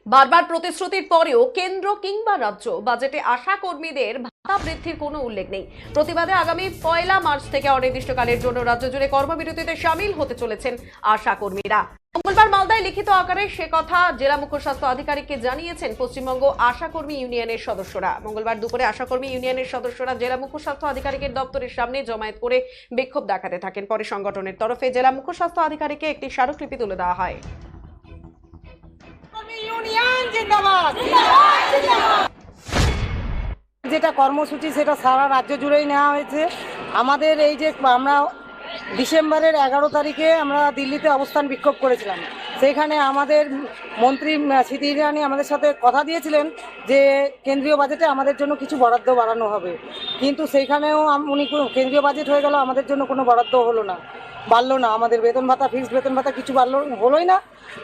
বারবার প্রতিশ্রুতির পরেও কেন্দ্র কিংবা রাজ্য বাজেটে আশা কর্মীদের ভাতা বৃদ্ধির কোনো উল্লেখ নেই। প্রতিবাদে আগামী 1 মার্চ থেকে অনির্দিষ্টকালের জন্য রাজ্য জুড়ে কর্মবিরতিতে সামিল হতে চলেছেন আশা কর্মীরা। মঙ্গলবার মালদায় লিখিত আকারে সে কথা জেলা মুখ্য স্বাস্থ্য আধিকারিককে জানিয়েছেন পশ্চিমবঙ্গ আশাকর্মী ইউনিয়নের সদস্যরা। মঙ্গলবার দুপুরে আশাকর্মী ইউনিয়নের সদস্যরা জেলা মুখ্য স্বাস্থ্য আধিকারিকের দপ্তরের সামনে জমায়েত করে বিক্ষোভ দেখাতে থাকেন। পরে সংগঠনের তরফে জেলা মুখ্য স্বাস্থ্য আধিকারিককে একটি স্মারকলিপি তুলে দেওয়া হয়। যেটা কর্মসূচি সেটা সারা রাজ্য জুড়েই নেওয়া হয়েছে। আমাদের এই যে আমরা ডিসেম্বরের 11 তারিখে আমরা দিল্লিতে অবস্থান বিক্ষোভ করেছিলাম, সেইখানে আমাদের মন্ত্রী স্মৃতি ইরানি আমাদের সাথে কথা দিয়েছিলেন যে কেন্দ্রীয় বাজেটে আমাদের জন্য কিছু বরাদ্দ বাড়ানো হবে, কিন্তু সেইখানেও উনি কেন্দ্রীয় বাজেট হয়ে গেল, আমাদের জন্য কোনো বরাদ্দ হলো না, বাড়লো না। আমাদের বেতন ভাতা, ফিক্সড বেতন ভাতা কিছু হলোই না।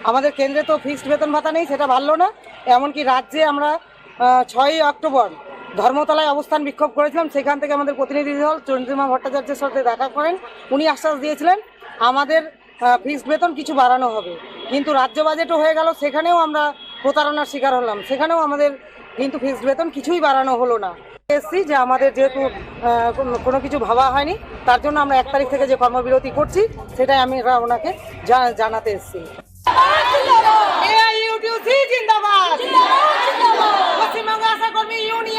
আমাদের কেন্দ্রে তো ফিক্সড বেতন ভাতা নেই, সেটা বাড়লো না। এমনকি রাজ্যে আমরা 6ই অক্টোবর ধর্মতলায় অবস্থান বিক্ষোভ করেছিলাম। সেখান থেকে আমাদের প্রতিনিধি দল চন্দ্রিমা ভট্টাচার্যের সাথে দেখা করেন। উনি আশ্বাস দিয়েছিলেন আমাদের ফিক্সড বেতন কিছু বাড়ানো হবে, কিন্তু রাজ্য বাজেটও হয়ে গেল, সেখানেও আমরা প্রতারণার শিকার হলাম। সেখানেও আমাদের কিন্তু ফিক্সড বেতন কিছুই বাড়ানো হলো না। এসছি যে আমাদের যেহেতু কোনো কিছু ভাবা হয়নি, তার জন্য আমরা 1 তারিখ থেকে যে কর্মবিরতি করছি সেটাই আমি ওনাকে জানাতে এসেছি। পশ্চিমবঙ্গ আশাকর্মী ইউনিয়ন।